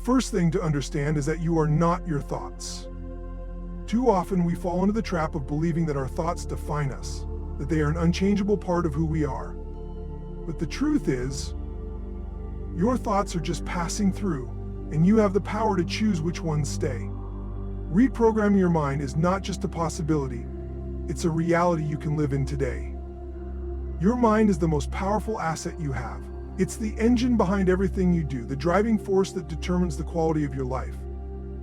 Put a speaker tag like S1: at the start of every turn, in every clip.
S1: first thing to understand is that you are not your thoughts. Too often we fall into the trap of believing that our thoughts define us, that they are an unchangeable part of who we are. But the truth is, your thoughts are just passing through, and you have the power to choose which ones stay. Reprogramming your mind is not just a possibility, it's a reality you can live in today. Your mind is the most powerful asset you have. It's the engine behind everything you do, the driving force that determines the quality of your life.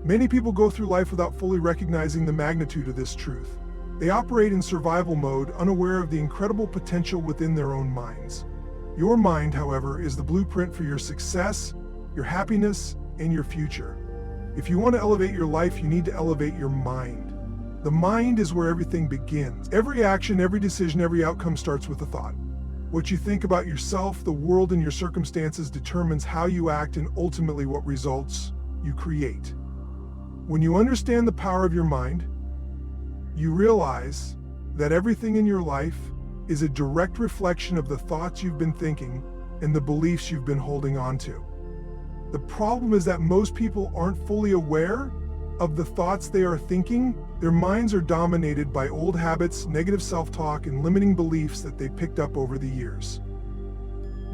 S1: Many people go through life without fully recognizing the magnitude of this truth. They operate in survival mode, unaware of the incredible potential within their own minds. Your mind, however, is the blueprint for your success, your happiness, and your future. If you want to elevate your life, you need to elevate your mind. The mind is where everything begins. Every action, every decision, every outcome starts with a thought. What you think about yourself, the world, and your circumstances determines how you act and ultimately what results you create. When you understand the power of your mind, you realize that everything in your life is a direct reflection of the thoughts you've been thinking and the beliefs you've been holding on to. The problem is that most people aren't fully aware of the thoughts they are thinking. Their minds are dominated by old habits, negative self-talk, and limiting beliefs that they picked up over the years.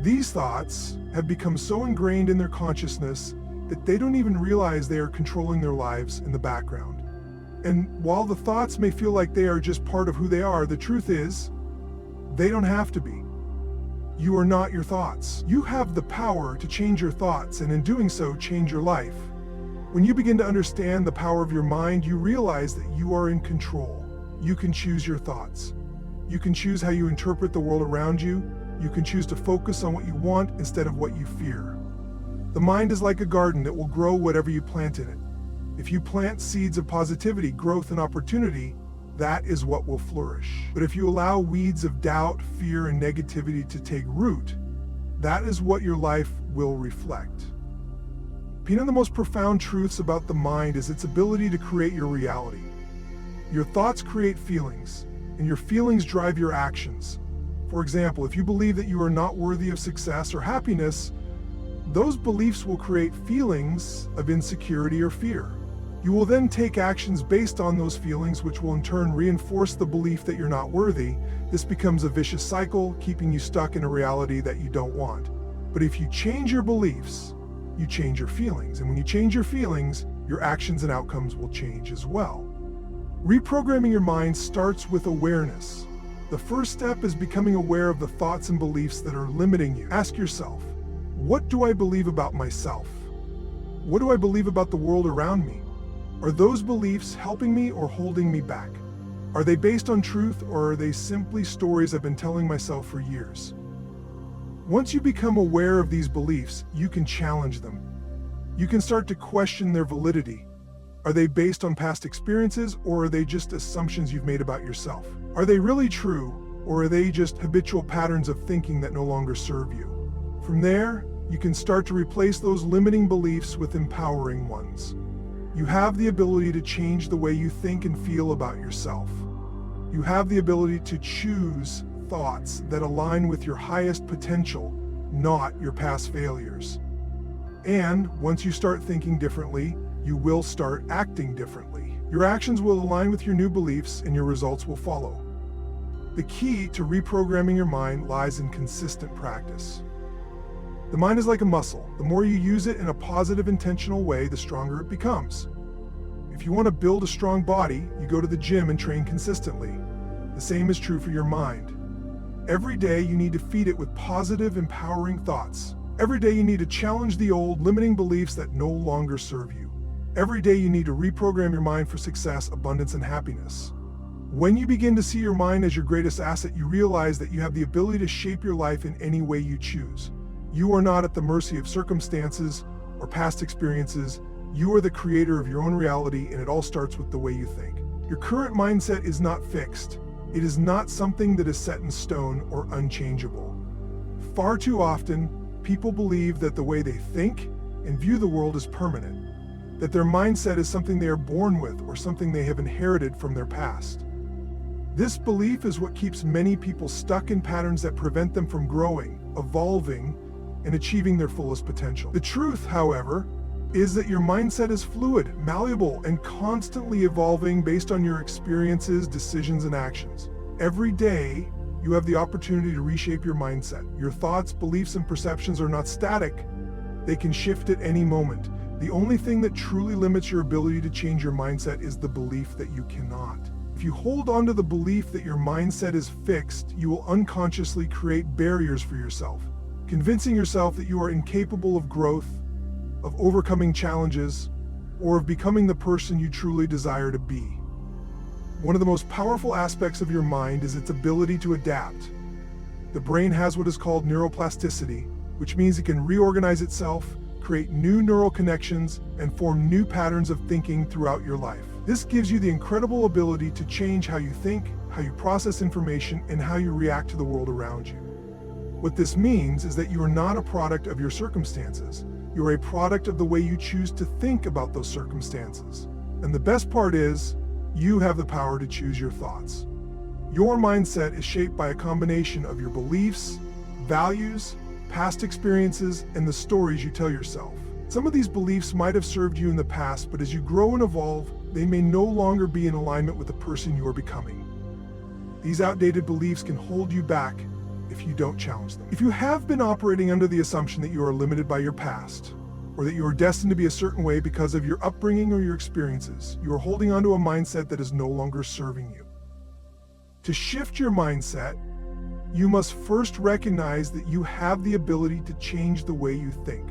S1: These thoughts have become so ingrained in their consciousness that they don't even realize they are controlling their lives in the background. And while the thoughts may feel like they are just part of who they are, the truth is, they don't have to be. You are not your thoughts. You have the power to change your thoughts, and in doing so, change your life. When you begin to understand the power of your mind, you realize that you are in control. You can choose your thoughts. You can choose how you interpret the world around you. You can choose to focus on what you want instead of what you fear. The mind is like a garden that will grow whatever you plant in it. If you plant seeds of positivity, growth, and opportunity, that is what will flourish. But if you allow weeds of doubt, fear, and negativity to take root, that is what your life will reflect. One of the most profound truths about the mind is its ability to create your reality. Your thoughts create feelings, and your feelings drive your actions. For example, if you believe that you are not worthy of success or happiness, those beliefs will create feelings of insecurity or fear. You will then take actions based on those feelings, which will in turn reinforce the belief that you're not worthy. This becomes a vicious cycle, keeping you stuck in a reality that you don't want. But if you change your beliefs, you change your feelings. And when you change your feelings, your actions and outcomes will change as well. Reprogramming your mind starts with awareness. The first step is becoming aware of the thoughts and beliefs that are limiting you. Ask yourself, what do I believe about myself? What do I believe about the world around me? Are those beliefs helping me or holding me back? Are they based on truth, or are they simply stories I've been telling myself for years? Once you become aware of these beliefs, you can challenge them. You can start to question their validity. Are they based on past experiences, or are they just assumptions you've made about yourself? Are they really true, or are they just habitual patterns of thinking that no longer serve you? From there, you can start to replace those limiting beliefs with empowering ones. You have the ability to change the way you think and feel about yourself. You have the ability to choose thoughts that align with your highest potential, not your past failures. And once you start thinking differently, you will start acting differently. Your actions will align with your new beliefs, and your results will follow. The key to reprogramming your mind lies in consistent practice. The mind is like a muscle. The more you use it in a positive, intentional way, the stronger it becomes. If you want to build a strong body, you go to the gym and train consistently. The same is true for your mind. Every day you need to feed it with positive, empowering thoughts. Every day you need to challenge the old, limiting beliefs that no longer serve you. Every day you need to reprogram your mind for success, abundance, and happiness. When you begin to see your mind as your greatest asset, you realize that you have the ability to shape your life in any way you choose. You are not at the mercy of circumstances or past experiences. You are the creator of your own reality, and it all starts with the way you think. Your current mindset is not fixed. It is not something that is set in stone or unchangeable. Far too often, people believe that the way they think and view the world is permanent, that their mindset is something they are born with or something they have inherited from their past. This belief is what keeps many people stuck in patterns that prevent them from growing, evolving, and achieving their fullest potential. The truth, however, is that your mindset is fluid, malleable, and constantly evolving based on your experiences, decisions, and actions. Every day, you have the opportunity to reshape your mindset. Your thoughts, beliefs, and perceptions are not static. They can shift at any moment. The only thing that truly limits your ability to change your mindset is the belief that you cannot. If you hold on to the belief that your mindset is fixed, you will unconsciously create barriers for yourself, convincing yourself that you are incapable of growth, of overcoming challenges, or of becoming the person you truly desire to be. One of the most powerful aspects of your mind is its ability to adapt. The brain has what is called neuroplasticity, which means it can reorganize itself, create new neural connections, and form new patterns of thinking throughout your life. This gives you the incredible ability to change how you think, how you process information, and how you react to the world around you. What this means is that you are not a product of your circumstances. You are a product of the way you choose to think about those circumstances. And the best part is, you have the power to choose your thoughts. Your mindset is shaped by a combination of your beliefs, values, past experiences, and the stories you tell yourself. Some of these beliefs might have served you in the past, but as you grow and evolve, they may no longer be in alignment with the person you are becoming. These outdated beliefs can hold you back if you don't challenge them. If you have been operating under the assumption that you are limited by your past, or that you are destined to be a certain way because of your upbringing or your experiences, you are holding onto a mindset that is no longer serving you. To shift your mindset, you must first recognize that you have the ability to change the way you think.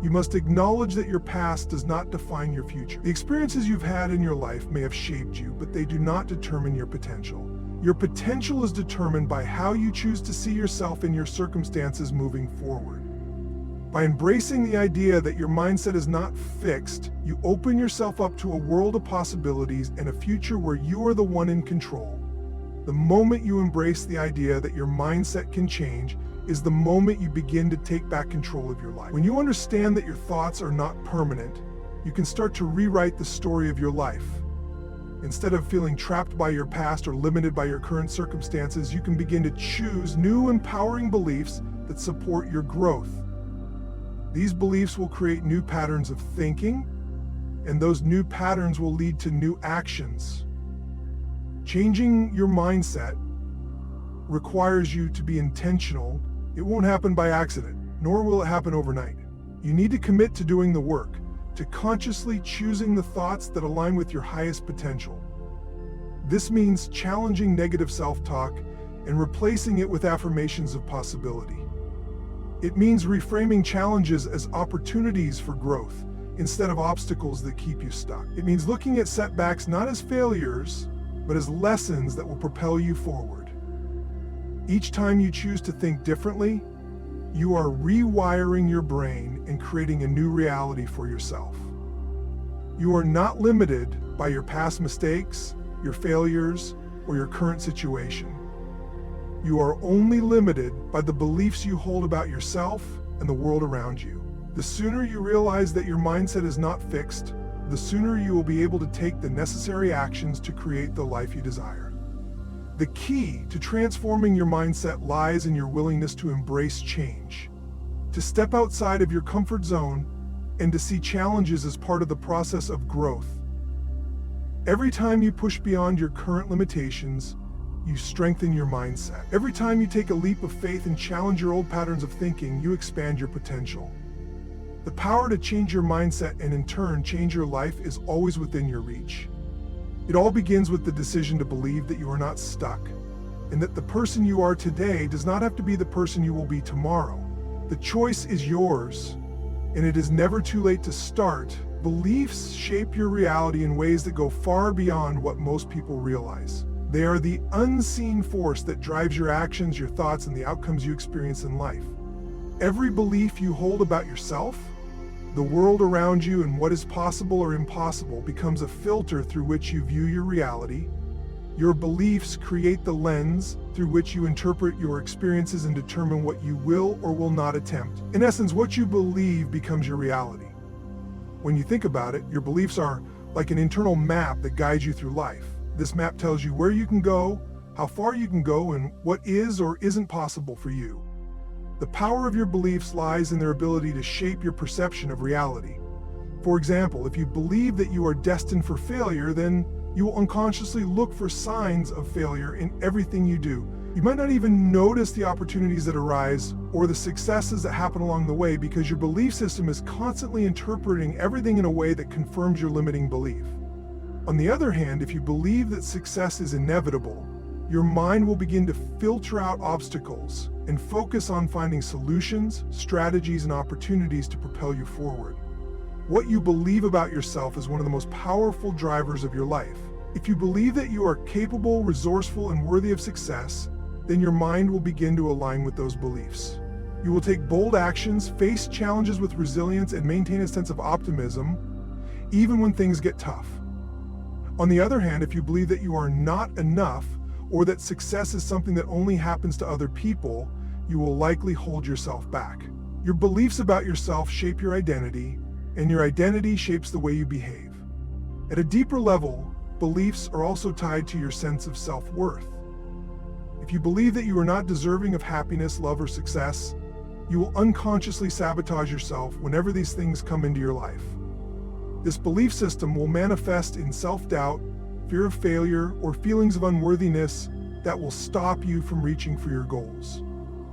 S1: You must acknowledge that your past does not define your future. The experiences you've had in your life may have shaped you, but they do not determine your potential. Your potential is determined by how you choose to see yourself and your circumstances moving forward. By embracing the idea that your mindset is not fixed, you open yourself up to a world of possibilities and a future where you are the one in control. The moment you embrace the idea that your mindset can change is the moment you begin to take back control of your life. When you understand that your thoughts are not permanent, you can start to rewrite the story of your life. Instead of feeling trapped by your past or limited by your current circumstances, you can begin to choose new empowering beliefs that support your growth. These beliefs will create new patterns of thinking, and those new patterns will lead to new actions. Changing your mindset requires you to be intentional. It won't happen by accident, nor will it happen overnight. You need to commit to doing the work, to consciously choosing the thoughts that align with your highest potential. This means challenging negative self-talk and replacing it with affirmations of possibility. It means reframing challenges as opportunities for growth instead of obstacles that keep you stuck. It means looking at setbacks not as failures, but as lessons that will propel you forward. Each time you choose to think differently, you are rewiring your brain and creating a new reality for yourself. You are not limited by your past mistakes, your failures, or your current situation. You are only limited by the beliefs you hold about yourself and the world around you. The sooner you realize that your mindset is not fixed, the sooner you will be able to take the necessary actions to create the life you desire. The key to transforming your mindset lies in your willingness to embrace change, to step outside of your comfort zone, and to see challenges as part of the process of growth. Every time you push beyond your current limitations, you strengthen your mindset. Every time you take a leap of faith and challenge your old patterns of thinking, you expand your potential. The power to change your mindset and in turn change your life is always within your reach. It all begins with the decision to believe that you are not stuck, and that the person you are today does not have to be the person you will be tomorrow. The choice is yours, and it is never too late to start. Beliefs shape your reality in ways that go far beyond what most people realize. They are the unseen force that drives your actions, your thoughts, and the outcomes you experience in life. Every belief you hold about yourself, the world around you, and what is possible or impossible becomes a filter through which you view your reality. Your beliefs create the lens through which you interpret your experiences and determine what you will or will not attempt. In essence, what you believe becomes your reality. When you think about it, your beliefs are like an internal map that guides you through life. This map tells you where you can go, how far you can go, and what is or isn't possible for you. The power of your beliefs lies in their ability to shape your perception of reality. For example, if you believe that you are destined for failure, then you will unconsciously look for signs of failure in everything you do. You might not even notice the opportunities that arise or the successes that happen along the way because your belief system is constantly interpreting everything in a way that confirms your limiting belief. On the other hand, if you believe that success is inevitable, your mind will begin to filter out obstacles and focus on finding solutions, strategies, and opportunities to propel you forward. What you believe about yourself is one of the most powerful drivers of your life. If you believe that you are capable, resourceful, and worthy of success, then your mind will begin to align with those beliefs. You will take bold actions, face challenges with resilience, and maintain a sense of optimism, even when things get tough. On the other hand, if you believe that you are not enough, or that success is something that only happens to other people, you will likely hold yourself back. Your beliefs about yourself shape your identity, and your identity shapes the way you behave. At a deeper level, beliefs are also tied to your sense of self-worth. If you believe that you are not deserving of happiness, love, or success, you will unconsciously sabotage yourself whenever these things come into your life. This belief system will manifest in self-doubt, fear of failure, or feelings of unworthiness that will stop you from reaching for your goals.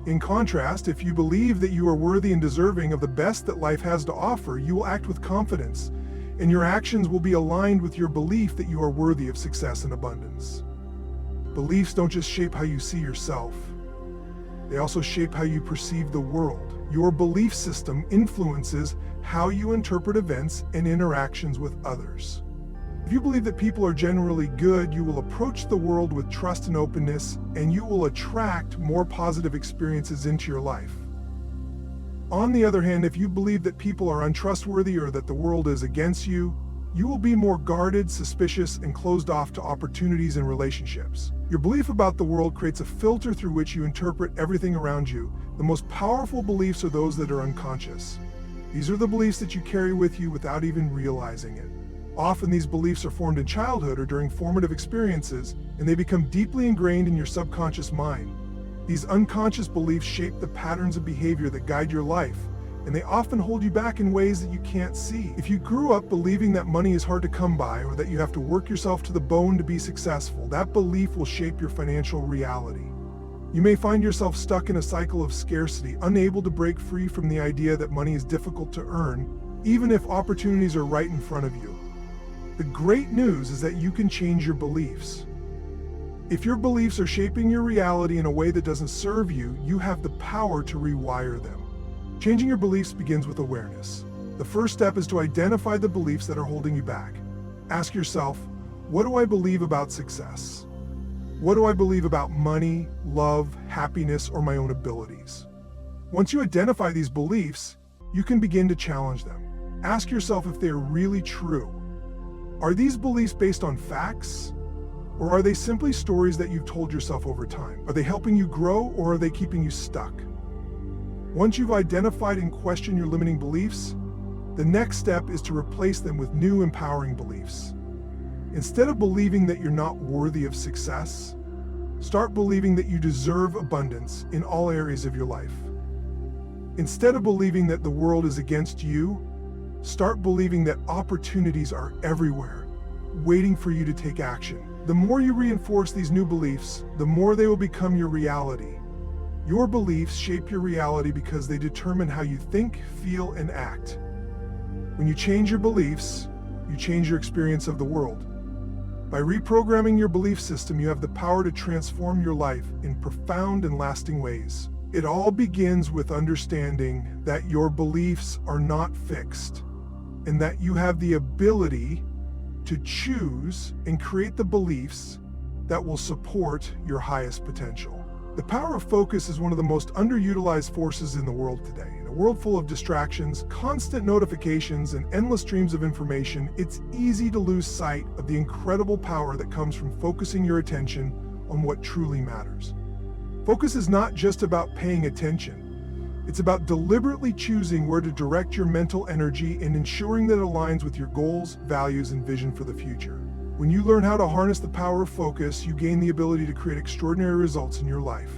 S1: In contrast, if you believe that you are worthy and deserving of the best that life has to offer, you will act with confidence, and your actions will be aligned with your belief that you are worthy of success and abundance. Beliefs don't just shape how you see yourself, they also shape how you perceive the world. Your belief system influences how you interpret events and interactions with others. If you believe that people are generally good, you will approach the world with trust and openness, and you will attract more positive experiences into your life. On the other hand, if you believe that people are untrustworthy or that the world is against you, you will be more guarded, suspicious, and closed off to opportunities and relationships. Your belief about the world creates a filter through which you interpret everything around you. The most powerful beliefs are those that are unconscious. These are the beliefs that you carry with you without even realizing it. Often these beliefs are formed in childhood or during formative experiences, and they become deeply ingrained in your subconscious mind. These unconscious beliefs shape the patterns of behavior that guide your life, and they often hold you back in ways that you can't see. If you grew up believing that money is hard to come by or that you have to work yourself to the bone to be successful, that belief will shape your financial reality. You may find yourself stuck in a cycle of scarcity, unable to break free from the idea that money is difficult to earn, even if opportunities are right in front of you. The great news is that you can change your beliefs. If your beliefs are shaping your reality in a way that doesn't serve you, you have the power to rewire them. Changing your beliefs begins with awareness. The first step is to identify the beliefs that are holding you back. Ask yourself, what do I believe about success? What do I believe about money, love, happiness, or my own abilities? Once you identify these beliefs, you can begin to challenge them. Ask yourself if they are really true. Are these beliefs based on facts? Or are they simply stories that you've told yourself over time? Are they helping you grow, or are they keeping you stuck? Once you've identified and questioned your limiting beliefs, the next step is to replace them with new empowering beliefs. Instead of believing that you're not worthy of success, start believing that you deserve abundance in all areas of your life. Instead of believing that the world is against you, start believing that opportunities are everywhere, waiting for you to take action. The more you reinforce these new beliefs, the more they will become your reality. Your beliefs shape your reality because they determine how you think, feel, and act. When you change your beliefs, you change your experience of the world. By reprogramming your belief system, you have the power to transform your life in profound and lasting ways. It all begins with understanding that your beliefs are not fixed, and that you have the ability to choose and create the beliefs that will support your highest potential. The power of focus is one of the most underutilized forces in the world today. In a world full of distractions, constant notifications, and endless streams of information, it's easy to lose sight of the incredible power that comes from focusing your attention on what truly matters. Focus is not just about paying attention. It's about deliberately choosing where to direct your mental energy and ensuring that it aligns with your goals, values, and vision for the future. When you learn how to harness the power of focus, you gain the ability to create extraordinary results in your life.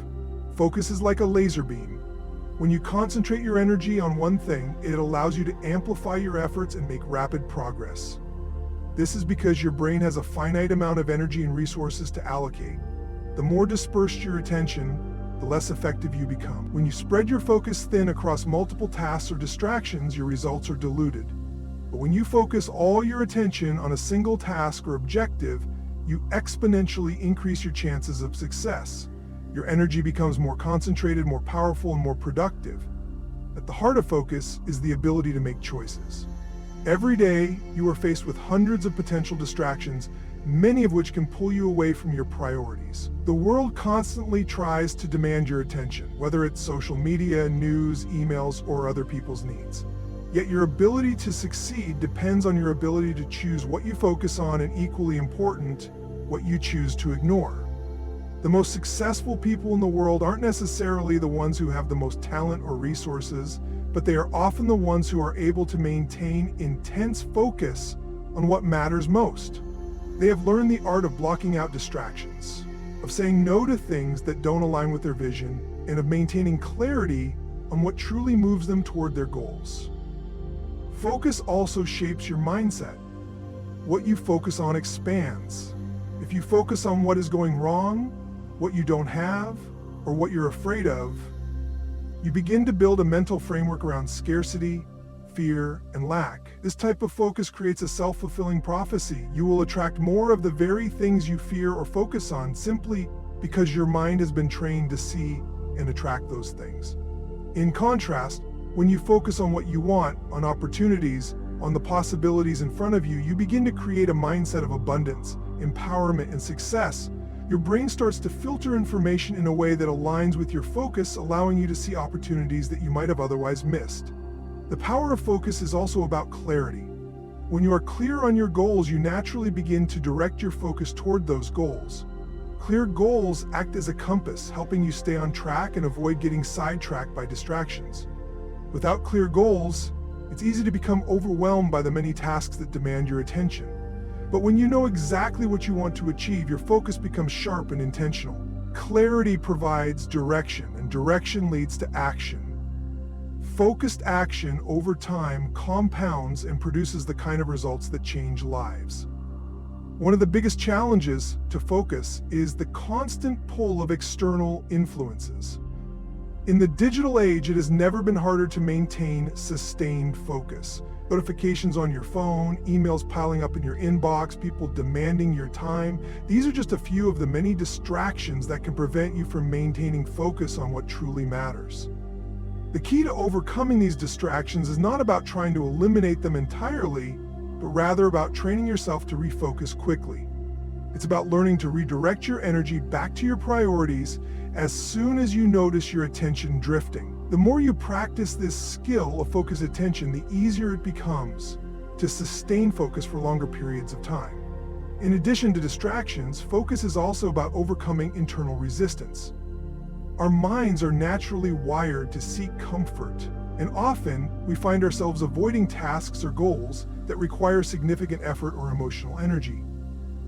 S1: Focus is like a laser beam. When you concentrate your energy on one thing, it allows you to amplify your efforts and make rapid progress. This is because your brain has a finite amount of energy and resources to allocate. The more dispersed your attention, the less effective you become. When you spread your focus thin across multiple tasks or distractions, your results are diluted. But when you focus all your attention on a single task or objective, you exponentially increase your chances of success. Your energy becomes more concentrated, more powerful, and more productive. At the heart of focus is the ability to make choices. Every day, you are faced with hundreds of potential distractions, many of which can pull you away from your priorities. The world constantly tries to demand your attention, whether it's social media, news, emails, or other people's needs. Yet your ability to succeed depends on your ability to choose what you focus on, and equally important, what you choose to ignore. The most successful people in the world aren't necessarily the ones who have the most talent or resources, but they are often the ones who are able to maintain intense focus on what matters most. They have learned the art of blocking out distractions, of saying no to things that don't align with their vision, and of maintaining clarity on what truly moves them toward their goals. Focus also shapes your mindset. What you focus on expands. If you focus on what is going wrong, what you don't have, or what you're afraid of, you begin to build a mental framework around scarcity, fear, and lack. This type of focus creates a self-fulfilling prophecy. You will attract more of the very things you fear or focus on simply because your mind has been trained to see and attract those things. In contrast, when you focus on what you want, on opportunities, on the possibilities in front of you, you begin to create a mindset of abundance, empowerment, and success. Your brain starts to filter information in a way that aligns with your focus, allowing you to see opportunities that you might have otherwise missed. The power of focus is also about clarity. When you are clear on your goals, you naturally begin to direct your focus toward those goals. Clear goals act as a compass, helping you stay on track and avoid getting sidetracked by distractions. Without clear goals, it's easy to become overwhelmed by the many tasks that demand your attention. But when you know exactly what you want to achieve, your focus becomes sharp and intentional. Clarity provides direction, and direction leads to action. Focused action over time compounds and produces the kind of results that change lives. One of the biggest challenges to focus is the constant pull of external influences. In the digital age, it has never been harder to maintain sustained focus. Notifications on your phone, emails piling up in your inbox, people demanding your time. These are just a few of the many distractions that can prevent you from maintaining focus on what truly matters. The key to overcoming these distractions is not about trying to eliminate them entirely, but rather about training yourself to refocus quickly. It's about learning to redirect your energy back to your priorities as soon as you notice your attention drifting. The more you practice this skill of focused attention, the easier it becomes to sustain focus for longer periods of time. In addition to distractions, focus is also about overcoming internal resistance. Our minds are naturally wired to seek comfort, and often we find ourselves avoiding tasks or goals that require significant effort or emotional energy.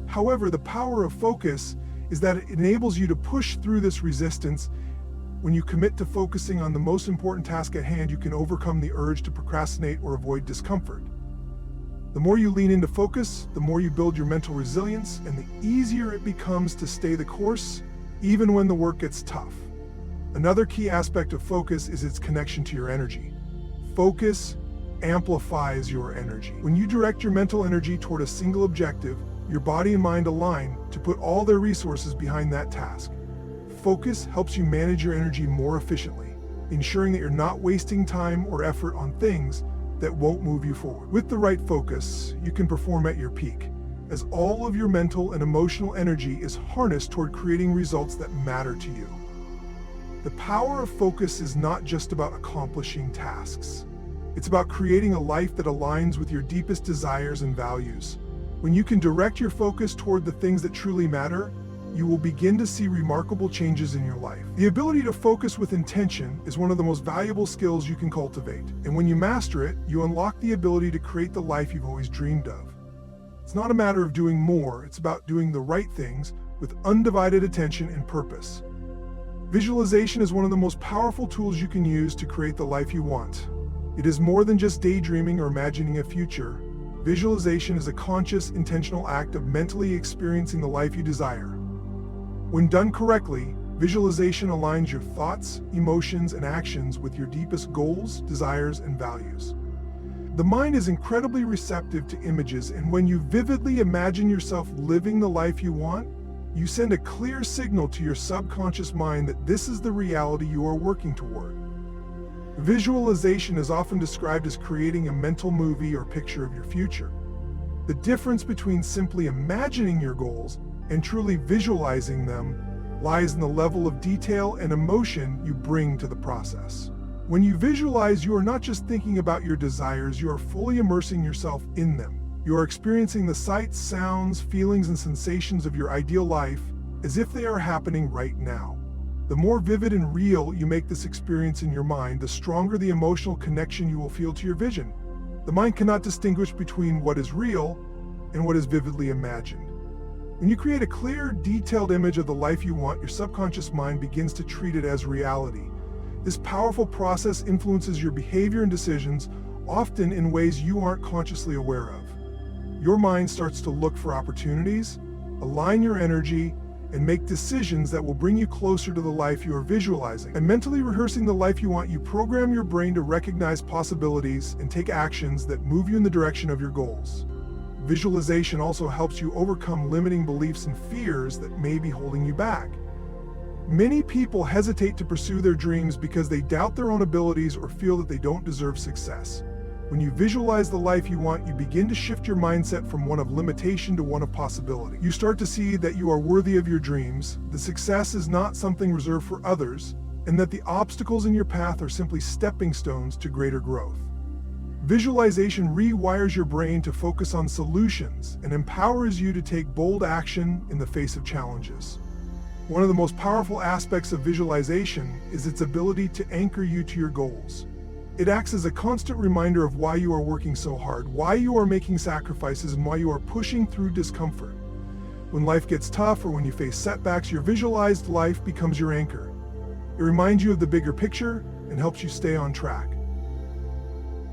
S1: However, the power of focus is that it enables you to push through this resistance. When you commit to focusing on the most important task at hand, you can overcome the urge to procrastinate or avoid discomfort. The more you lean into focus, the more you build your mental resilience, and the easier it becomes to stay the course, even when the work gets tough. Another key aspect of focus is its connection to your energy. Focus amplifies your energy. When you direct your mental energy toward a single objective, your body and mind align to put all their resources behind that task. Focus helps you manage your energy more efficiently, ensuring that you're not wasting time or effort on things that won't move you forward. With the right focus, you can perform at your peak, as all of your mental and emotional energy is harnessed toward creating results that matter to you. The power of focus is not just about accomplishing tasks. It's about creating a life that aligns with your deepest desires and values. When you can direct your focus toward the things that truly matter, you will begin to see remarkable changes in your life. The ability to focus with intention is one of the most valuable skills you can cultivate. And when you master it, you unlock the ability to create the life you've always dreamed of. It's not a matter of doing more, it's about doing the right things with undivided attention and purpose. Visualization is one of the most powerful tools you can use to create the life you want. It is more than just daydreaming or imagining a future. Visualization is a conscious, intentional act of mentally experiencing the life you desire. When done correctly, visualization aligns your thoughts, emotions, and actions with your deepest goals, desires, and values. The mind is incredibly receptive to images, and when you vividly imagine yourself living the life you want, you send a clear signal to your subconscious mind that this is the reality you are working toward. Visualization is often described as creating a mental movie or picture of your future. The difference between simply imagining your goals and truly visualizing them lies in the level of detail and emotion you bring to the process. When you visualize, you are not just thinking about your desires, you are fully immersing yourself in them. You are experiencing the sights, sounds, feelings, and sensations of your ideal life as if they are happening right now. The more vivid and real you make this experience in your mind, the stronger the emotional connection you will feel to your vision. The mind cannot distinguish between what is real and what is vividly imagined. When you create a clear, detailed image of the life you want, your subconscious mind begins to treat it as reality. This powerful process influences your behavior and decisions, often in ways you aren't consciously aware of. Your mind starts to look for opportunities, align your energy, and make decisions that will bring you closer to the life you are visualizing. And mentally rehearsing the life you want, you program your brain to recognize possibilities and take actions that move you in the direction of your goals. Visualization also helps you overcome limiting beliefs and fears that may be holding you back. Many people hesitate to pursue their dreams because they doubt their own abilities or feel that they don't deserve success. When you visualize the life you want, you begin to shift your mindset from one of limitation to one of possibility. You start to see that you are worthy of your dreams, that success is not something reserved for others, and that the obstacles in your path are simply stepping stones to greater growth. Visualization rewires your brain to focus on solutions and empowers you to take bold action in the face of challenges. One of the most powerful aspects of visualization is its ability to anchor you to your goals. It acts as a constant reminder of why you are working so hard, why you are making sacrifices, and why you are pushing through discomfort. When life gets tough or when you face setbacks, your visualized life becomes your anchor. It reminds you of the bigger picture and helps you stay on track.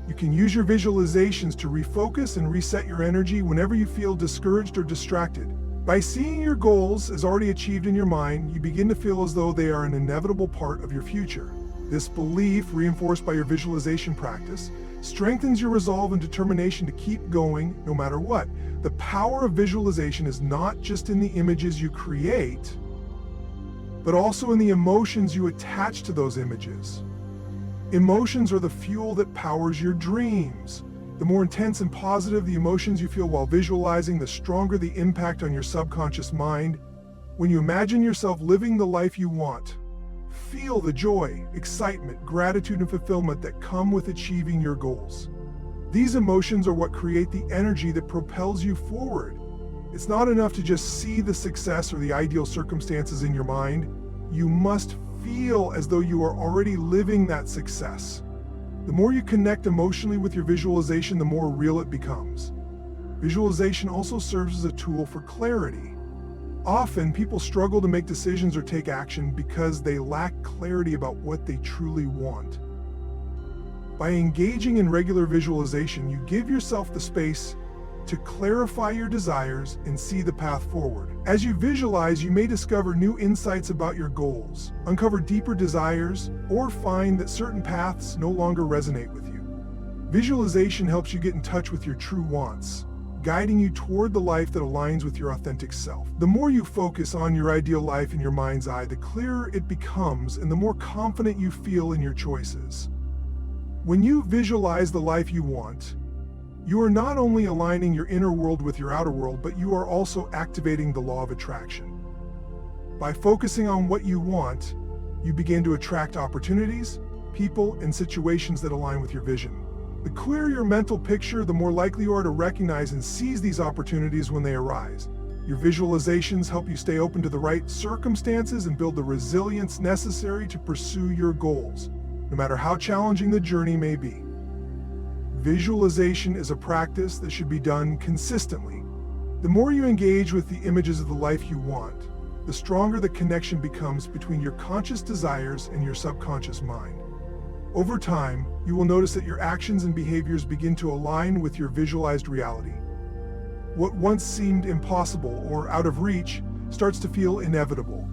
S1: You can use your visualizations to refocus and reset your energy whenever you feel discouraged or distracted. By seeing your goals as already achieved in your mind, you begin to feel as though they are an inevitable part of your future. This belief, reinforced by your visualization practice, strengthens your resolve and determination to keep going no matter what. The power of visualization is not just in the images you create, but also in the emotions you attach to those images. Emotions are the fuel that powers your dreams. The more intense and positive the emotions you feel while visualizing, the stronger the impact on your subconscious mind. When you imagine yourself living the life you want, feel the joy, excitement, gratitude, and fulfillment that come with achieving your goals. These emotions are what create the energy that propels you forward. It's not enough to just see the success or the ideal circumstances in your mind. You must feel as though you are already living that success. The more you connect emotionally with your visualization, the more real it becomes. Visualization also serves as a tool for clarity. Often, people struggle to make decisions or take action because they lack clarity about what they truly want. By engaging in regular visualization, you give yourself the space to clarify your desires and see the path forward. As you visualize, you may discover new insights about your goals, uncover deeper desires, or find that certain paths no longer resonate with you. Visualization helps you get in touch with your true wants, guiding you toward the life that aligns with your authentic self. The more you focus on your ideal life in your mind's eye, the clearer it becomes and the more confident you feel in your choices. When you visualize the life you want, you are not only aligning your inner world with your outer world, but you are also activating the law of attraction. By focusing on what you want, you begin to attract opportunities, people, and situations that align with your vision. The clearer your mental picture, the more likely you are to recognize and seize these opportunities when they arise. Your visualizations help you stay open to the right circumstances and build the resilience necessary to pursue your goals, no matter how challenging the journey may be. Visualization is a practice that should be done consistently. The more you engage with the images of the life you want, the stronger the connection becomes between your conscious desires and your subconscious mind. Over time, you will notice that your actions and behaviors begin to align with your visualized reality. What once seemed impossible or out of reach starts to feel inevitable.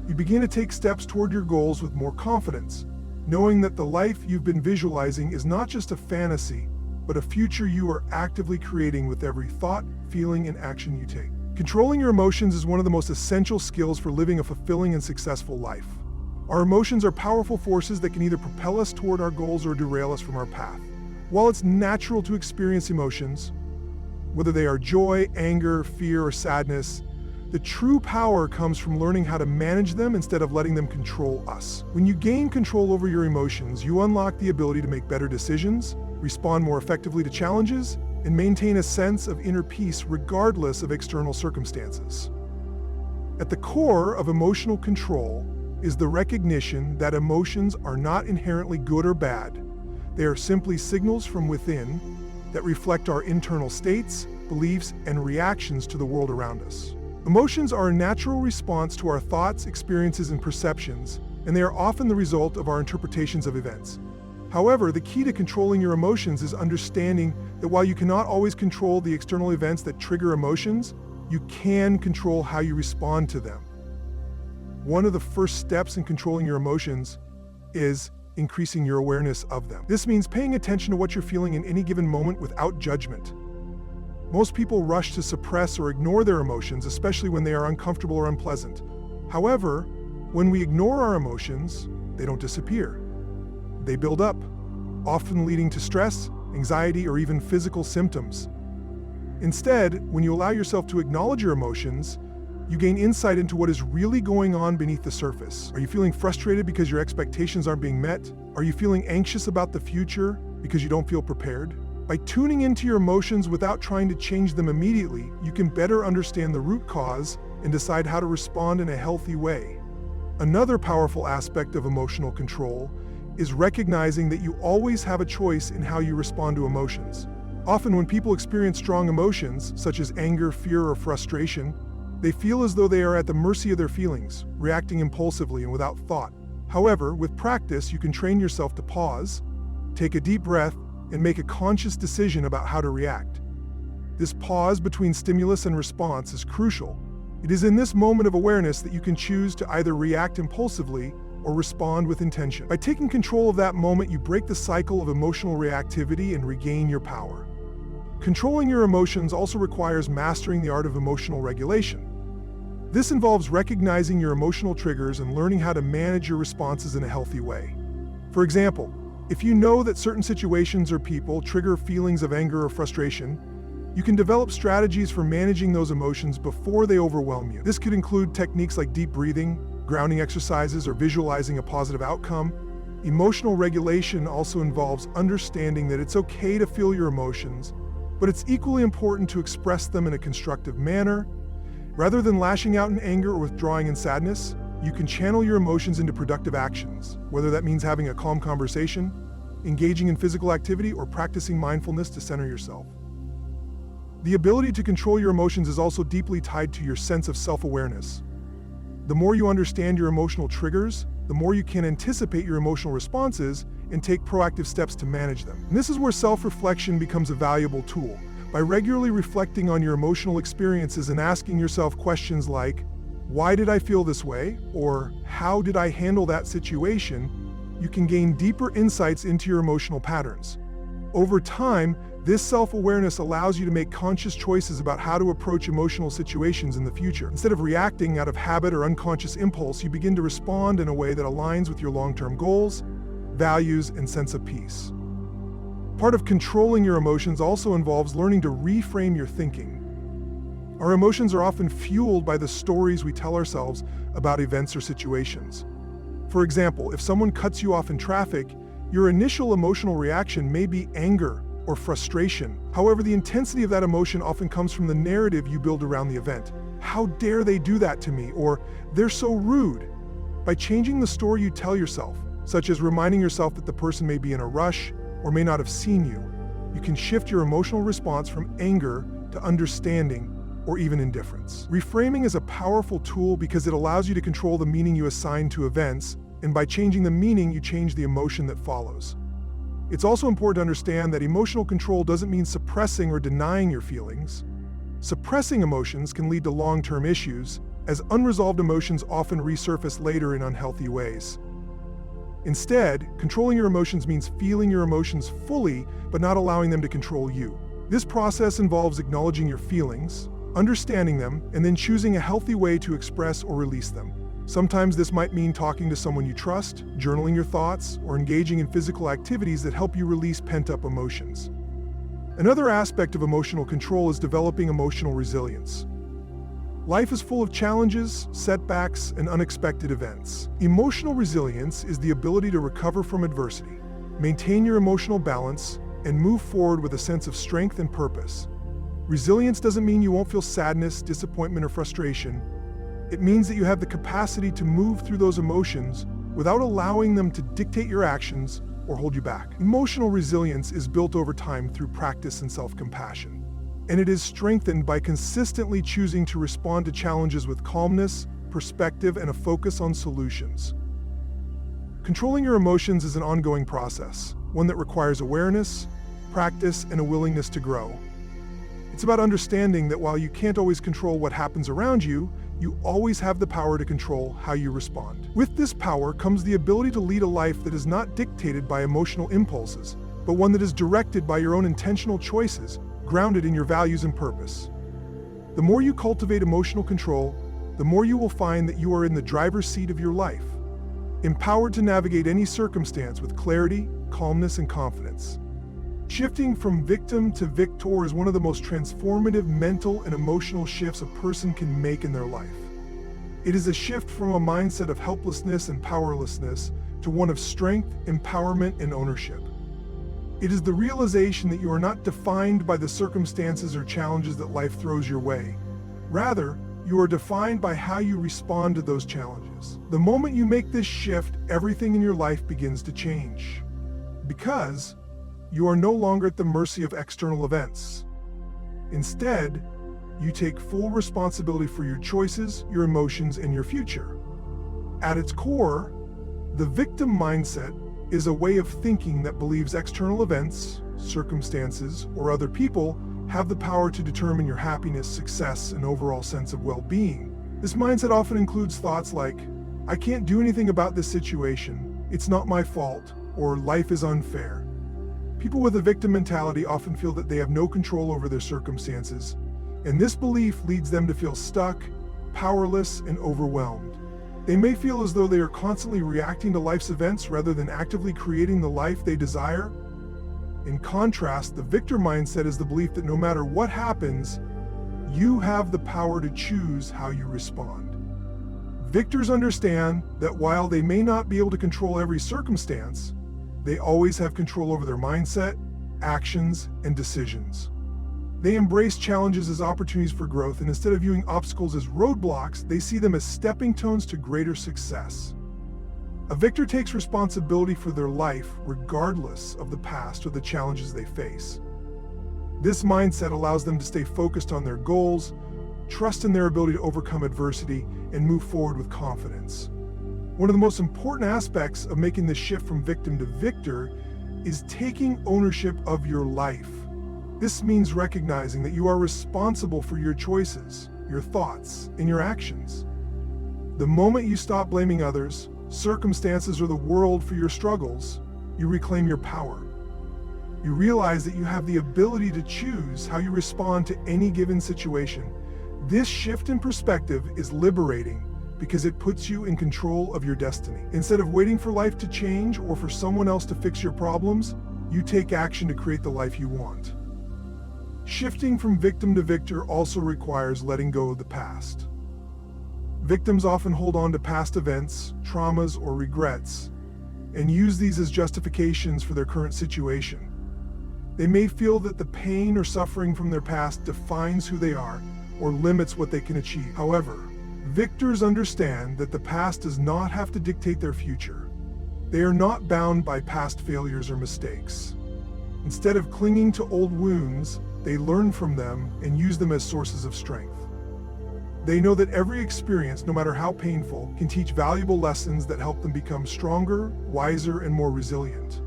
S1: You begin to take steps toward your goals with more confidence, knowing that the life you've been visualizing is not just a fantasy, but a future you are actively creating with every thought, feeling, and action you take. Controlling your emotions is one of the most essential skills for living a fulfilling and successful life. Our emotions are powerful forces that can either propel us toward our goals or derail us from our path. While it's natural to experience emotions, whether they are joy, anger, fear, or sadness, the true power comes from learning how to manage them instead of letting them control us. When you gain control over your emotions, you unlock the ability to make better decisions, respond more effectively to challenges, and maintain a sense of inner peace regardless of external circumstances. At the core of emotional control is the recognition that emotions are not inherently good or bad. They are simply signals from within that reflect our internal states, beliefs, and reactions to the world around us. Emotions are a natural response to our thoughts, experiences, and perceptions, and they are often the result of our interpretations of events. However, the key to controlling your emotions is understanding that while you cannot always control the external events that trigger emotions, you can control how you respond to them. One of the first steps in controlling your emotions is increasing your awareness of them. This means paying attention to what you're feeling in any given moment without judgment. Most people rush to suppress or ignore their emotions, especially when they are uncomfortable or unpleasant. However, when we ignore our emotions, they don't disappear. They build up, often leading to stress, anxiety, or even physical symptoms. Instead, when you allow yourself to acknowledge your emotions, you gain insight into what is really going on beneath the surface. Are you feeling frustrated because your expectations aren't being met? Are you feeling anxious about the future because you don't feel prepared? By tuning into your emotions without trying to change them immediately, you can better understand the root cause and decide how to respond in a healthy way. Another powerful aspect of emotional control is recognizing that you always have a choice in how you respond to emotions. Often when people experience strong emotions, such as anger, fear, or frustration, they feel as though they are at the mercy of their feelings, reacting impulsively and without thought. However, with practice, you can train yourself to pause, take a deep breath, and make a conscious decision about how to react. This pause between stimulus and response is crucial. It is in this moment of awareness that you can choose to either react impulsively or respond with intention. By taking control of that moment, you break the cycle of emotional reactivity and regain your power. Controlling your emotions also requires mastering the art of emotional regulation. This involves recognizing your emotional triggers and learning how to manage your responses in a healthy way. For example, if you know that certain situations or people trigger feelings of anger or frustration, you can develop strategies for managing those emotions before they overwhelm you. This could include techniques like deep breathing, grounding exercises, or visualizing a positive outcome. Emotional regulation also involves understanding that it's okay to feel your emotions, but it's equally important to express them in a constructive manner. Rather than lashing out in anger or withdrawing in sadness, you can channel your emotions into productive actions, whether that means having a calm conversation, engaging in physical activity, or practicing mindfulness to center yourself. The ability to control your emotions is also deeply tied to your sense of self-awareness. The more you understand your emotional triggers, the more you can anticipate your emotional responses and take proactive steps to manage them. And this is where self-reflection becomes a valuable tool. By regularly reflecting on your emotional experiences and asking yourself questions like, why did I feel this way? Or how did I handle that situation? You can gain deeper insights into your emotional patterns. Over time, this self-awareness allows you to make conscious choices about how to approach emotional situations in the future. Instead of reacting out of habit or unconscious impulse, you begin to respond in a way that aligns with your long-term goals, values, and sense of peace. Part of controlling your emotions also involves learning to reframe your thinking. Our emotions are often fueled by the stories we tell ourselves about events or situations. For example, if someone cuts you off in traffic, your initial emotional reaction may be anger or frustration. However, the intensity of that emotion often comes from the narrative you build around the event. How dare they do that to me? Or they're so rude. By changing the story you tell yourself, such as reminding yourself that the person may be in a rush or may not have seen you, you can shift your emotional response from anger to understanding or even indifference. Reframing is a powerful tool because it allows you to control the meaning you assign to events, and by changing the meaning, you change the emotion that follows. It's also important to understand that emotional control doesn't mean suppressing or denying your feelings. Suppressing emotions can lead to long-term issues, as unresolved emotions often resurface later in unhealthy ways. Instead, controlling your emotions means feeling your emotions fully, but not allowing them to control you. This process involves acknowledging your feelings, understanding them, and then choosing a healthy way to express or release them. Sometimes this might mean talking to someone you trust, journaling your thoughts, or engaging in physical activities that help you release pent-up emotions. Another aspect of emotional control is developing emotional resilience. Life is full of challenges, setbacks, and unexpected events. Emotional resilience is the ability to recover from adversity, maintain your emotional balance, and move forward with a sense of strength and purpose. Resilience doesn't mean you won't feel sadness, disappointment, or frustration. It means that you have the capacity to move through those emotions without allowing them to dictate your actions or hold you back. Emotional resilience is built over time through practice and self-compassion, and it is strengthened by consistently choosing to respond to challenges with calmness, perspective, and a focus on solutions. Controlling your emotions is an ongoing process, one that requires awareness, practice, and a willingness to grow. It's about understanding that while you can't always control what happens around you, you always have the power to control how you respond. With this power comes the ability to lead a life that is not dictated by emotional impulses, but one that is directed by your own intentional choices, grounded in your values and purpose. The more you cultivate emotional control, the more you will find that you are in the driver's seat of your life, empowered to navigate any circumstance with clarity, calmness, and confidence. Shifting from victim to victor is one of the most transformative mental and emotional shifts a person can make in their life. It is a shift from a mindset of helplessness and powerlessness to one of strength, empowerment, and ownership. It is the realization that you are not defined by the circumstances or challenges that life throws your way. Rather, you are defined by how you respond to those challenges. The moment you make this shift, everything in your life begins to change. Because you are no longer at the mercy of external events. Instead, you take full responsibility for your choices, your emotions, and your future. At its core, the victim mindset is a way of thinking that believes external events, circumstances, or other people have the power to determine your happiness, success, and overall sense of well-being. This mindset often includes thoughts like, "I can't do anything about this situation, it's not my fault," or "life is unfair." People with a victim mentality often feel that they have no control over their circumstances, and this belief leads them to feel stuck, powerless, and overwhelmed. They may feel as though they are constantly reacting to life's events rather than actively creating the life they desire. In contrast, the victor mindset is the belief that no matter what happens, you have the power to choose how you respond. Victors understand that while they may not be able to control every circumstance, they always have control over their mindset, actions, and decisions. They embrace challenges as opportunities for growth, and instead of viewing obstacles as roadblocks, they see them as stepping stones to greater success. A victor takes responsibility for their life regardless of the past or the challenges they face. This mindset allows them to stay focused on their goals, trust in their ability to overcome adversity, and move forward with confidence. One of the most important aspects of making this shift from victim to victor is taking ownership of your life. This means recognizing that you are responsible for your choices, your thoughts, and your actions. The moment you stop blaming others, circumstances, or the world for your struggles, you reclaim your power. You realize that you have the ability to choose how you respond to any given situation. This shift in perspective is liberating because it puts you in control of your destiny. Instead of waiting for life to change or for someone else to fix your problems, you take action to create the life you want. Shifting from victim to victor also requires letting go of the past. Victims often hold on to past events, traumas, or regrets, and use these as justifications for their current situation. They may feel that the pain or suffering from their past defines who they are or limits what they can achieve. However, victors understand that the past does not have to dictate their future. They are not bound by past failures or mistakes. Instead of clinging to old wounds, they learn from them and use them as sources of strength. They know that every experience, no matter how painful, can teach valuable lessons that help them become stronger, wiser, and more resilient.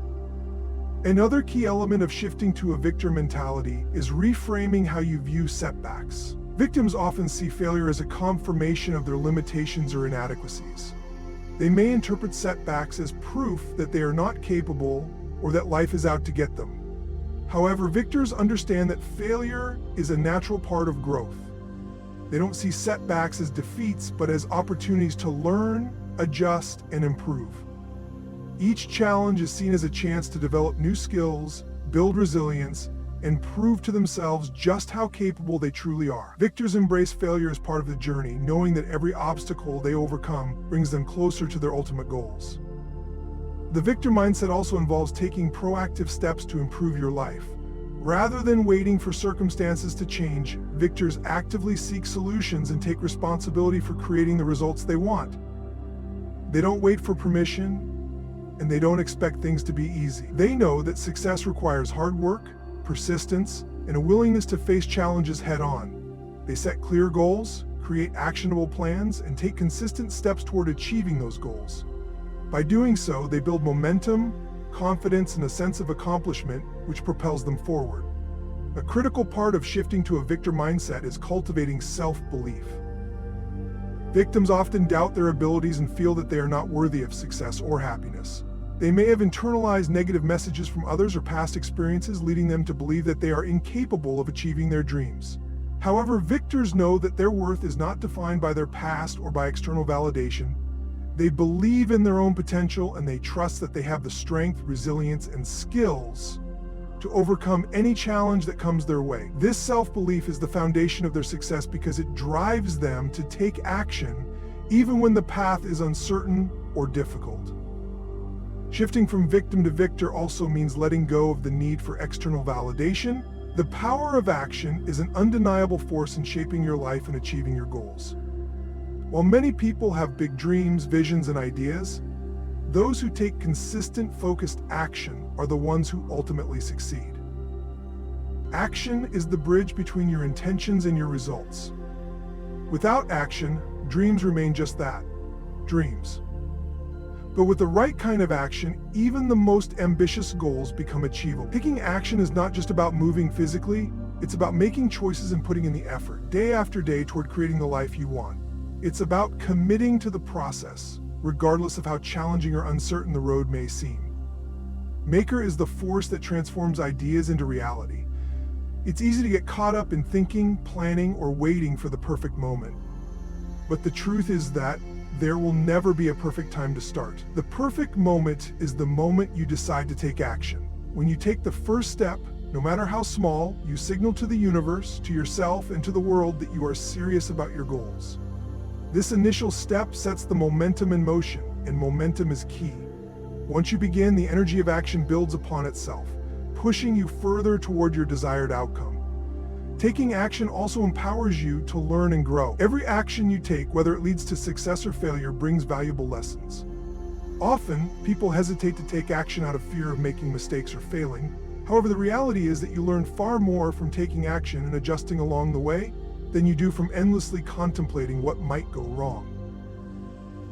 S1: Another key element of shifting to a victor mentality is reframing how you view setbacks. Victims often see failure as a confirmation of their limitations or inadequacies. They may interpret setbacks as proof that they are not capable or that life is out to get them. However, victors understand that failure is a natural part of growth. They don't see setbacks as defeats, but as opportunities to learn, adjust, and improve. Each challenge is seen as a chance to develop new skills, build resilience, and prove to themselves just how capable they truly are. Victors embrace failure as part of the journey, knowing that every obstacle they overcome brings them closer to their ultimate goals. The victor mindset also involves taking proactive steps to improve your life. Rather than waiting for circumstances to change, victors actively seek solutions and take responsibility for creating the results they want. They don't wait for permission, and they don't expect things to be easy. They know that success requires hard work, persistence, and a willingness to face challenges head-on. They set clear goals, create actionable plans, and take consistent steps toward achieving those goals. By doing so, they build momentum, confidence, and a sense of accomplishment, which propels them forward. A critical part of shifting to a victor mindset is cultivating self-belief. Victims often doubt their abilities and feel that they are not worthy of success or happiness. They may have internalized negative messages from others or past experiences, leading them to believe that they are incapable of achieving their dreams. However, victors know that their worth is not defined by their past or by external validation. They believe in their own potential, and they trust that they have the strength, resilience, and skills to overcome any challenge that comes their way. This self-belief is the foundation of their success because it drives them to take action even when the path is uncertain or difficult. Shifting from victim to victor also means letting go of the need for external validation. The power of action is an undeniable force in shaping your life and achieving your goals. While many people have big dreams, visions, and ideas, those who take consistent, focused action are the ones who ultimately succeed. Action is the bridge between your intentions and your results. Without action, dreams remain just that, dreams. But with the right kind of action, even the most ambitious goals become achievable. Taking action is not just about moving physically, it's about making choices and putting in the effort, day after day, toward creating the life you want. It's about committing to the process, regardless of how challenging or uncertain the road may seem. Maker is the force that transforms ideas into reality. It's easy to get caught up in thinking, planning, or waiting for the perfect moment. But the truth is that there will never be a perfect time to start. The perfect moment is the moment you decide to take action. When you take the first step, no matter how small, you signal to the universe, to yourself, and to the world that you are serious about your goals. This initial step sets the momentum in motion, and momentum is key. Once you begin, the energy of action builds upon itself, pushing you further toward your desired outcome. Taking action also empowers you to learn and grow. Every action you take, whether it leads to success or failure, brings valuable lessons. Often, people hesitate to take action out of fear of making mistakes or failing. However, the reality is that you learn far more from taking action and adjusting along the way than you do from endlessly contemplating what might go wrong.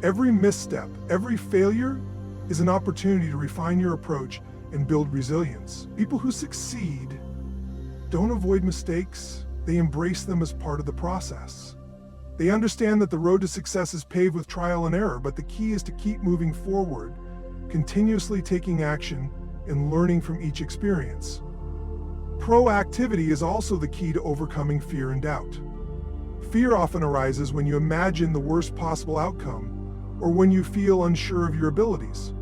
S1: Every misstep, every failure is an opportunity to refine your approach and build resilience. People who succeed don't avoid mistakes, they embrace them as part of the process. They understand that the road to success is paved with trial and error, but the key is to keep moving forward, continuously taking action and learning from each experience. Proactivity is also the key to overcoming fear and doubt. Fear often arises when you imagine the worst possible outcome or when you feel unsure of your abilities.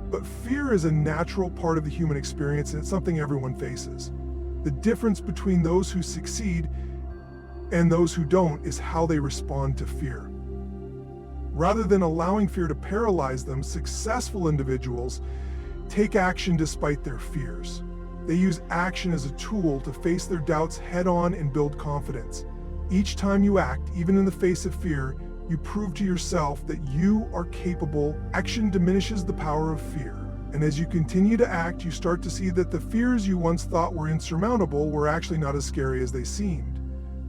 S1: But fear is a natural part of the human experience, and it's something everyone faces. The difference between those who succeed and those who don't is how they respond to fear. Rather than allowing fear to paralyze them, successful individuals take action despite their fears. They use action as a tool to face their doubts head-on and build confidence. Each time you act, even in the face of fear, you prove to yourself that you are capable. Action diminishes the power of fear. And as you continue to act, you start to see that the fears you once thought were insurmountable were actually not as scary as they seemed.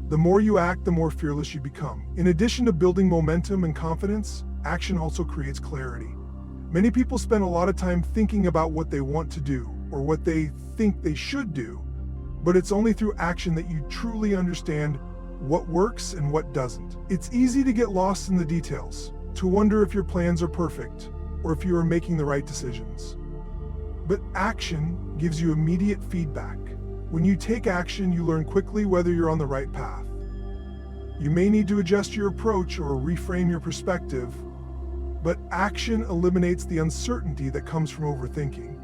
S1: The more you act, the more fearless you become. In addition to building momentum and confidence, action also creates clarity. Many people spend a lot of time thinking about what they want to do or what they think they should do, but it's only through action that you truly understand what works and what doesn't. It's easy to get lost in the details, to wonder if your plans are perfect or if you are making the right decisions. But action gives you immediate feedback. When you take action, you learn quickly whether you're on the right path. You may need to adjust your approach or reframe your perspective, but action eliminates the uncertainty that comes from overthinking.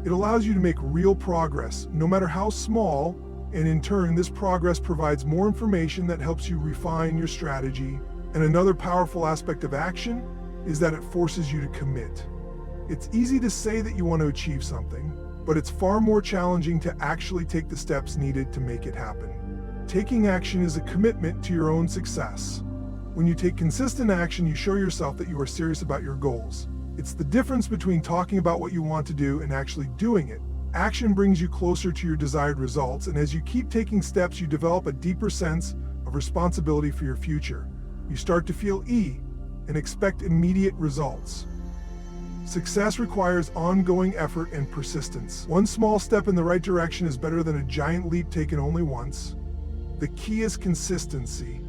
S1: It allows you to make real progress, no matter how small, and in turn, this progress provides more information that helps you refine your strategy. And another powerful aspect of action is that it forces you to commit. It's easy to say that you want to achieve something, but it's far more challenging to actually take the steps needed to make it happen. Taking action is a commitment to your own success. When you take consistent action, you show yourself that you are serious about your goals. It's the difference between talking about what you want to do and actually doing it. Action brings you closer to your desired results, and as you keep taking steps, you develop a deeper sense of responsibility for your future. You start to feel and expect immediate results. Success requires ongoing effort and persistence. One small step in the right direction is better than a giant leap taken only once. The key is consistency.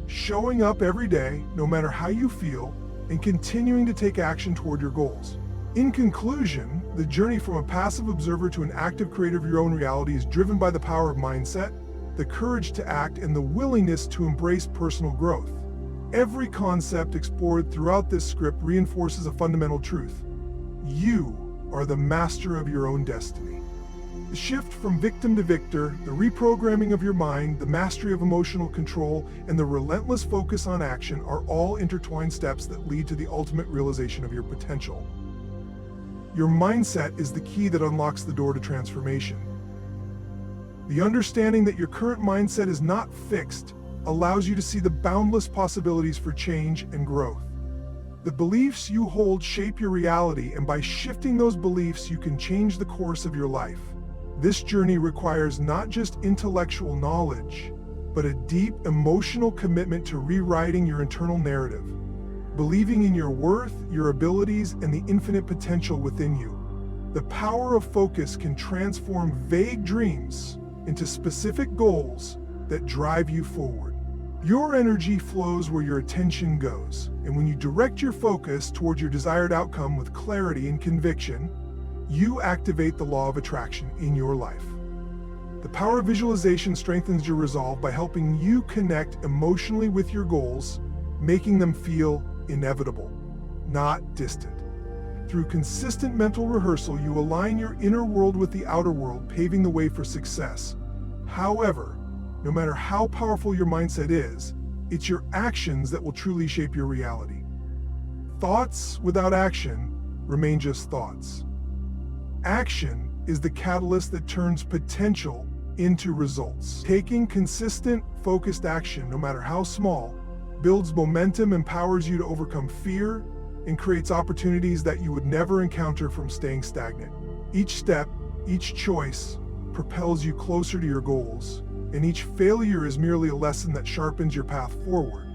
S1: Showing up every day, no matter how you feel, and continuing to take action toward your goals. In conclusion, the journey from a passive observer to an active creator of your own reality is driven by the power of mindset, the courage to act, and the willingness to embrace personal growth. Every concept explored throughout this script reinforces a fundamental truth. You are the master of your own destiny. The shift from victim to victor, the reprogramming of your mind, the mastery of emotional control, and the relentless focus on action are all intertwined steps that lead to the ultimate realization of your potential. Your mindset is the key that unlocks the door to transformation. The understanding that your current mindset is not fixed allows you to see the boundless possibilities for change and growth. The beliefs you hold shape your reality, and by shifting those beliefs, you can change the course of your life. This journey requires not just intellectual knowledge, but a deep emotional commitment to rewriting your internal narrative, believing in your worth, your abilities, and the infinite potential within you. The power of focus can transform vague dreams into specific goals that drive you forward. Your energy flows where your attention goes, and when you direct your focus toward your desired outcome with clarity and conviction, you activate the law of attraction in your life. The power of visualization strengthens your resolve by helping you connect emotionally with your goals, making them feel inevitable, not distant. Through consistent mental rehearsal, you align your inner world with the outer world, paving the way for success. However, no matter how powerful your mindset is, it's your actions that will truly shape your reality. Thoughts without action remain just thoughts. Action is the catalyst that turns potential into results. Taking consistent, focused action, no matter how small, builds momentum, empowers you to overcome fear, and creates opportunities that you would never encounter from staying stagnant. Each step, each choice, propels you closer to your goals, and each failure is merely a lesson that sharpens your path forward.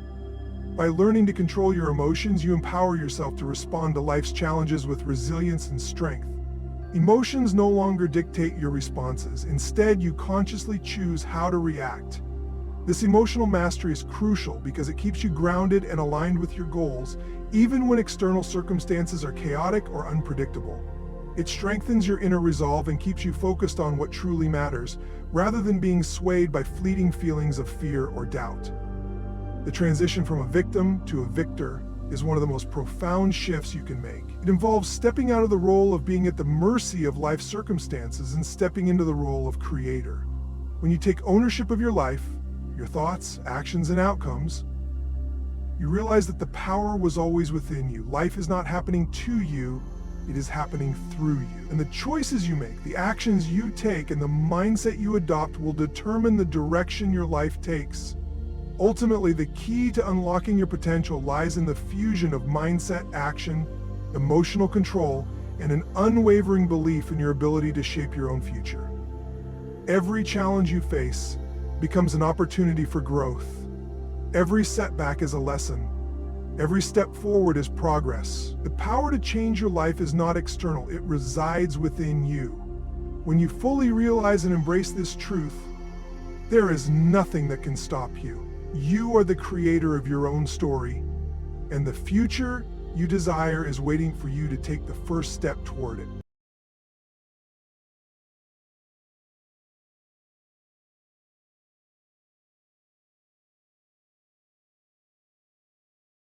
S1: By learning to control your emotions, you empower yourself to respond to life's challenges with resilience and strength. Emotions no longer dictate your responses. Instead, you consciously choose how to react. This emotional mastery is crucial because it keeps you grounded and aligned with your goals, even when external circumstances are chaotic or unpredictable. It strengthens your inner resolve and keeps you focused on what truly matters, rather than being swayed by fleeting feelings of fear or doubt. The transition from a victim to a victor is one of the most profound shifts you can make. It involves stepping out of the role of being at the mercy of life's circumstances and stepping into the role of creator. When you take ownership of your life, your thoughts, actions, and outcomes, you realize that the power was always within you. Life is not happening to you, it is happening through you. And the choices you make, the actions you take, and the mindset you adopt will determine the direction your life takes. Ultimately, the key to unlocking your potential lies in the fusion of mindset, action, emotional control, and an unwavering belief in your ability to shape your own future. Every challenge you face becomes an opportunity for growth. Every setback is a lesson. Every step forward is progress. The power to change your life is not external, it resides within you. When you fully realize and embrace this truth, there is nothing that can stop you. You are the creator of your own story, and the future you desire is waiting for you to take the first step toward it.